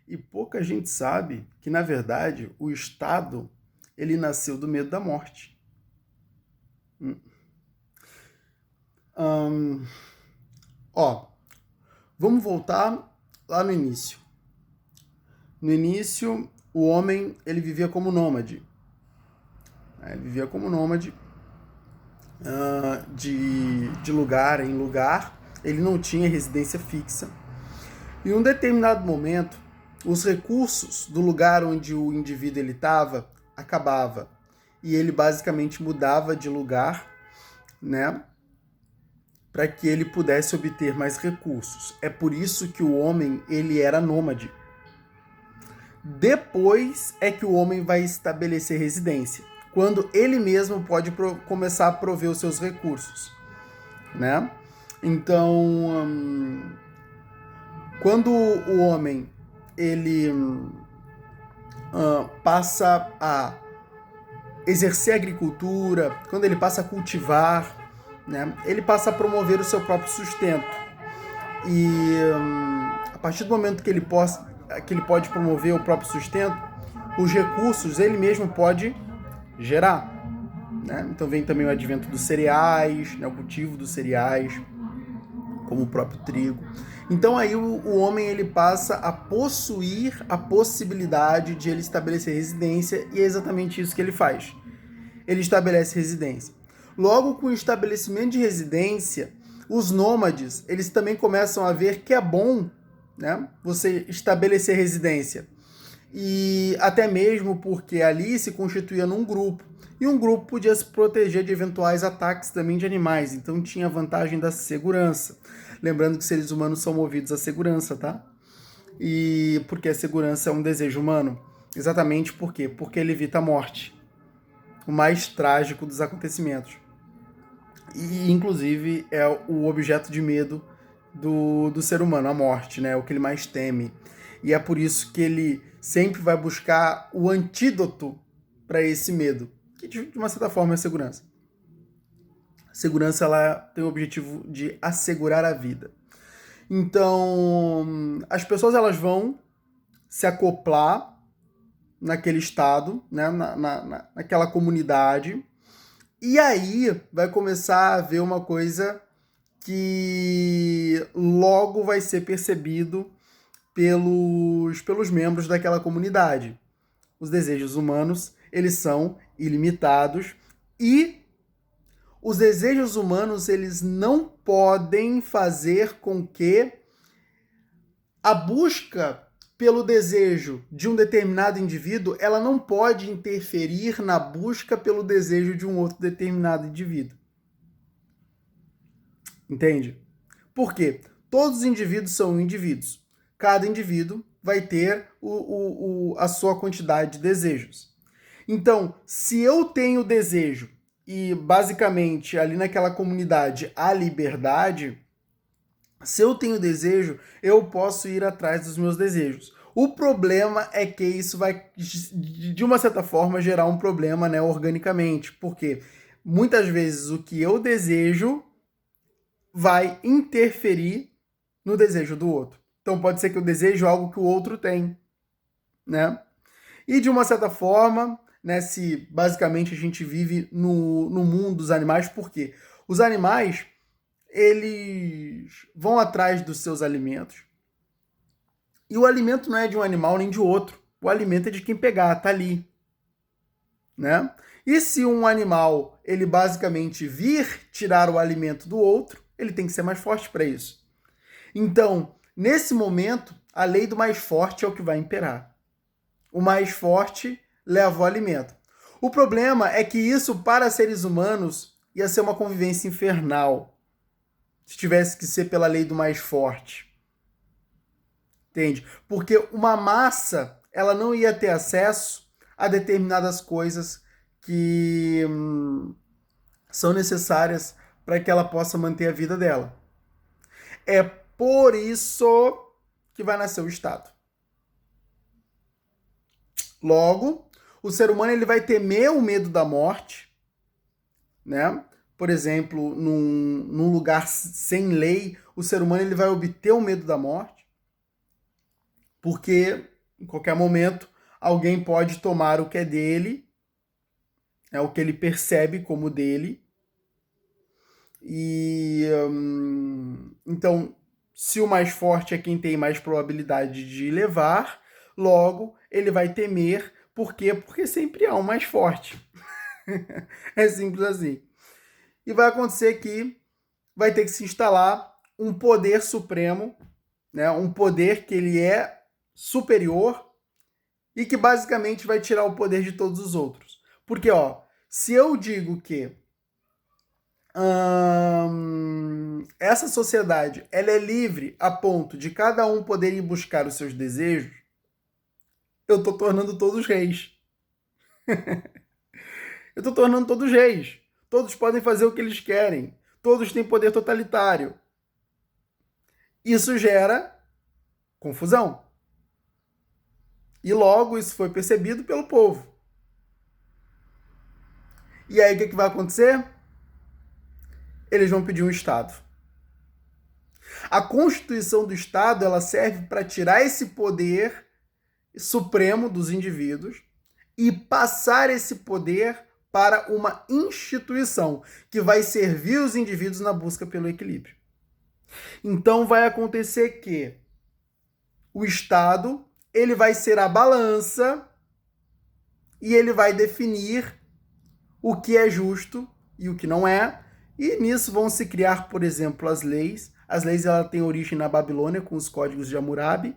E pouca gente sabe que, na verdade, o Estado, ele nasceu do medo da morte. Hum. Ahn, ó, vamos voltar lá no início. No início, o homem, ele vivia como nômade. Ele vivia como nômade, de lugar em lugar. Ele não tinha residência fixa. Em um determinado momento, os recursos do lugar onde o indivíduo ele estava acabava e ele basicamente mudava de lugar, né, para que ele pudesse obter mais recursos. É por isso que o homem ele era nômade. Depois é que o homem vai estabelecer residência, quando ele mesmo pode começar a prover os seus recursos, né? Então, quando o homem ele passa a exercer a agricultura, quando ele passa a cultivar, né, ele passa a promover o seu próprio sustento. E a partir do momento que ele pode promover o próprio sustento, os recursos ele mesmo pode gerar. Né? Então vem também o advento dos cereais, né, o cultivo dos cereais, como o próprio trigo. Então aí o homem ele passa a possuir a possibilidade de ele estabelecer residência e é exatamente isso que ele faz. Ele estabelece residência. Logo, com o estabelecimento de residência, os nômades eles também começam a ver que é bom, né, você estabelecer residência. E até mesmo porque ali se constituía num grupo. E um grupo podia se proteger de eventuais ataques também de animais. Então tinha a vantagem da segurança. Lembrando que seres humanos são movidos à segurança, tá? E porque a segurança é um desejo humano. Exatamente por quê? Porque ele evita a morte. O mais trágico dos acontecimentos. E, inclusive, é o objeto de medo do ser humano, a morte, né? O que ele mais teme. E é por isso que ele sempre vai buscar o antídoto para esse medo, que de uma certa forma é a segurança. A segurança ela tem o objetivo de assegurar a vida. Então, as pessoas elas vão se acoplar naquele estado, né? Naquela comunidade, e aí vai começar a haver uma coisa que logo vai ser percebido pelos membros daquela comunidade. Os desejos humanos, eles são ilimitados e os desejos humanos, eles não podem fazer com que a busca pelo desejo de um determinado indivíduo, ela não pode interferir na busca pelo desejo de um outro determinado indivíduo. Entende? Por quê? Todos os indivíduos são indivíduos. Cada indivíduo vai ter a sua quantidade de desejos. Então, se eu tenho desejo e basicamente ali naquela comunidade há liberdade, se eu tenho desejo, eu posso ir atrás dos meus desejos. O problema é que isso vai, de uma certa forma, gerar um problema, né, organicamente. Porque muitas vezes o que eu desejo vai interferir no desejo do outro. Então pode ser que eu deseje algo que o outro tem, né? E de uma certa forma, né, se basicamente a gente vive no mundo dos animais, por quê? Os animais, eles vão atrás dos seus alimentos. E o alimento não é de um animal nem de outro. O alimento é de quem pegar, tá ali, né? E se um animal, ele basicamente vir tirar o alimento do outro, ele tem que ser mais forte para isso. Então, nesse momento, a lei do mais forte é o que vai imperar. O mais forte leva o alimento. O problema é que isso, para seres humanos, ia ser uma convivência infernal. Se tivesse que ser pela lei do mais forte. Entende? Porque uma massa, ela não ia ter acesso a determinadas coisas que são necessárias para que ela possa manter a vida dela. É por isso que vai nascer o Estado. Logo, o ser humano ele vai temer o medo da morte, né? Por exemplo, num lugar sem lei, o ser humano ele vai obter o medo da morte, porque Em qualquer momento, alguém pode tomar o que é dele, o que ele percebe como dele. E então, se o mais forte é quem tem mais probabilidade de levar, logo ele vai temer. Por quê? Porque sempre há um mais forte. É simples assim. E vai acontecer que vai ter que se instalar um poder supremo, né? Um poder que ele é superior e que basicamente vai tirar o poder de todos os outros. Porque, ó, se eu digo que essa sociedade ela é livre a ponto de cada um poder ir buscar os seus desejos, eu estou tornando todos reis. Eu estou tornando todos reis. Todos podem fazer o que eles querem. Todos têm poder totalitário. Isso gera confusão. E logo isso foi percebido pelo povo. E aí o que vai acontecer? Eles vão pedir um Estado. A Constituição do Estado ela serve para tirar esse poder supremo dos indivíduos e passar esse poder para uma instituição que vai servir os indivíduos na busca pelo equilíbrio. Então vai acontecer que o Estado ele vai ser a balança e ele vai definir o que é justo e o que não é. E nisso vão se criar, por exemplo, as leis. As leis ela têm origem na Babilônia com os códigos de Hammurabi.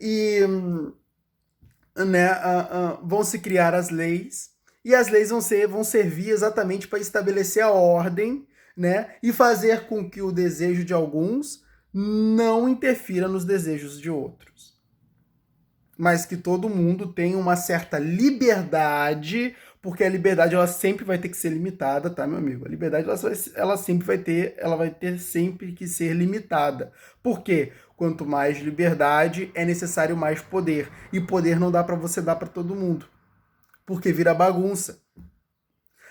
E vão se criar as leis. E as leis vão servir exatamente para estabelecer a ordem, né, e fazer com que o desejo de alguns não interfira nos desejos de outros. Mas que todo mundo tenha uma certa liberdade, porque a liberdade ela sempre vai ter que ser limitada, tá, meu amigo? A liberdade ela sempre vai ter sempre que ser limitada. Por quê? Quanto mais liberdade, é necessário mais poder. E poder não dá para você dar para todo mundo, porque vira bagunça.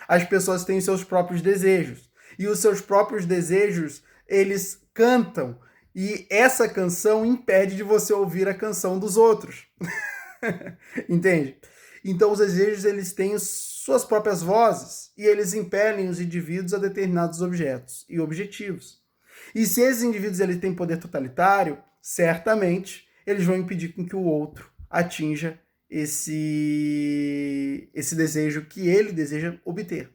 As pessoas têm seus próprios desejos. E os seus próprios desejos, eles cantam. E essa canção impede de você ouvir a canção dos outros. Entende? Então os desejos eles têm suas próprias vozes e eles impelem os indivíduos a determinados objetos e objetivos. E se esses indivíduos eles têm poder totalitário, certamente eles vão impedir com que o outro atinja esse desejo que ele deseja obter.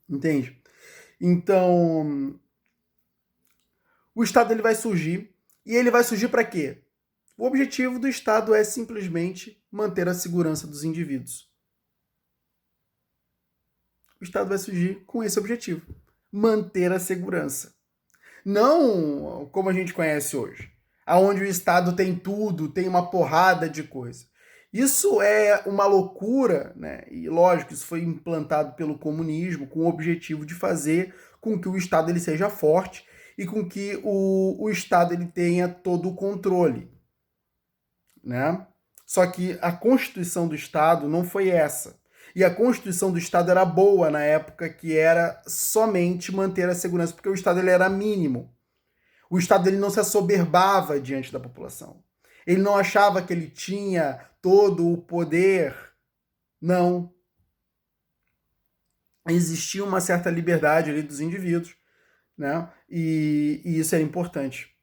Entende? Então, o Estado ele vai surgir, e ele vai surgir para quê? O objetivo do Estado é simplesmente manter a segurança dos indivíduos. O Estado vai surgir com esse objetivo, manter a segurança. Não como a gente conhece hoje, aonde o Estado tem tudo, tem uma porrada de coisa. Isso é uma loucura, né? E lógico, isso foi implantado pelo comunismo com o objetivo de fazer com que o Estado ele seja forte e com que o Estado ele tenha todo o controle, né? Só que a Constituição do Estado não foi essa. E a Constituição do Estado era boa na época que era somente manter a segurança, porque o Estado ele era mínimo. O Estado ele não se assoberbava diante da população. Ele não achava que ele tinha todo o poder. Não. Existia uma certa liberdade ali dos indivíduos, né? E isso é importante.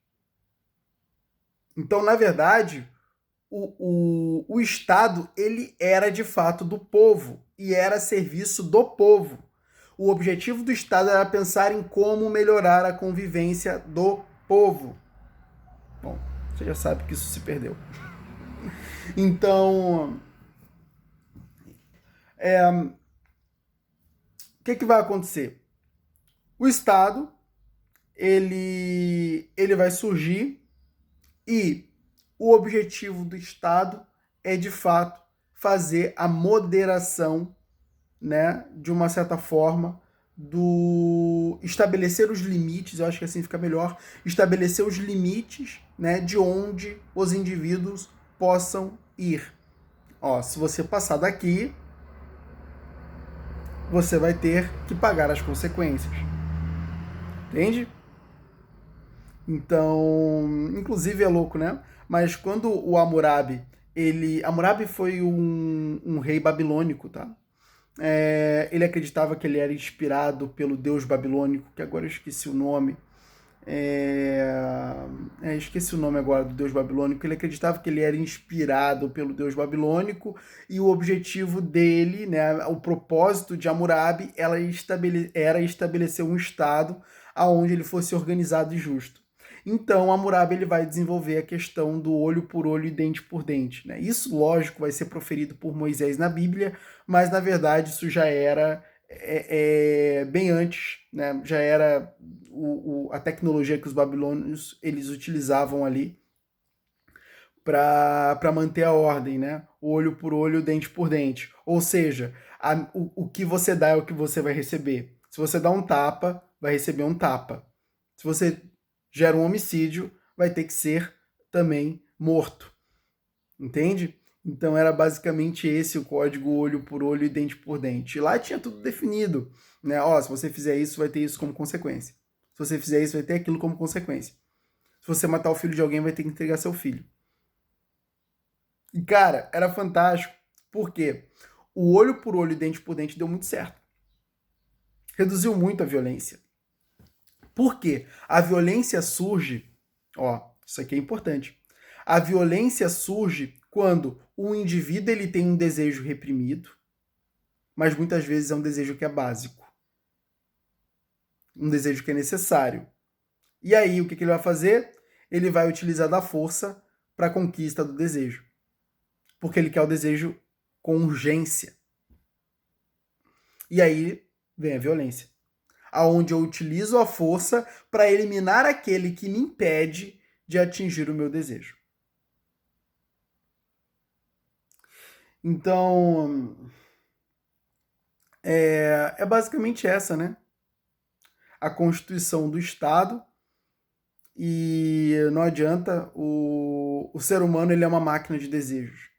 Então, na verdade, o Estado ele era de fato do povo e era serviço do povo. O objetivo do Estado era pensar em como melhorar a convivência do povo. Bom, você já sabe que isso se perdeu. Então, o que vai acontecer? O Estado ele vai surgir e o objetivo do Estado é, de fato, fazer a moderação, né, de uma certa forma, estabelecer os limites, eu acho que assim fica melhor, estabelecer os limites, né, de onde os indivíduos possam ir. Ó, se você passar daqui, você vai ter que pagar as consequências. Entende? Então, inclusive é louco, né? Mas quando o Hammurabi, Hammurabi foi um rei babilônico, tá? Ele acreditava que ele era inspirado pelo deus babilônico, que agora eu esqueci o nome. Esqueci o nome agora do deus babilônico. Ele acreditava que ele era inspirado pelo deus babilônico e o objetivo dele, né, o propósito de Hammurabi era estabelecer um estado onde ele fosse organizado e justo. Então, Hammurabi ele vai desenvolver a questão do olho por olho e dente por dente. Né? Isso, lógico, vai ser proferido por Moisés na Bíblia, mas na verdade isso já era bem antes, né? Já era a tecnologia que os babilônios eles utilizavam ali para manter a ordem, né? Olho por olho, dente por dente. Ou seja, o que você dá é o que você vai receber. Se você dá um tapa, vai receber um tapa. Se você gera um homicídio, vai ter que ser também morto. Entende? Então era basicamente esse o código olho por olho e dente por dente. E lá tinha tudo definido. Né? Ó, se você fizer isso, vai ter isso como consequência. Se você fizer isso, vai ter aquilo como consequência. Se você matar o filho de alguém, vai ter que entregar seu filho. E, cara, era fantástico. Por quê? O olho por olho e dente por dente deu muito certo. Reduziu muito a violência. Por quê? A violência surge... Ó, isso aqui é importante. A violência surge quando o indivíduo ele tem um desejo reprimido, mas muitas vezes é um desejo que é básico. Um desejo que é necessário. E aí, o que ele vai fazer? Ele vai utilizar da força para a conquista do desejo. Porque ele quer o desejo com urgência. E aí vem a violência. Aonde eu utilizo a força para eliminar aquele que me impede de atingir o meu desejo. Então, é basicamente essa, né? A Constituição do Estado. E não adianta, o ser humano ele é uma máquina de desejos.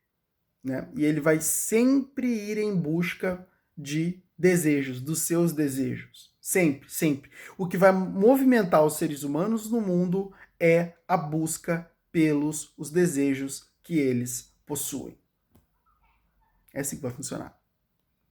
Né? E ele vai sempre ir em busca de desejos, dos seus desejos. Sempre, sempre. O que vai movimentar os seres humanos no mundo é a busca pelos os desejos que eles possuem. É assim que vai funcionar.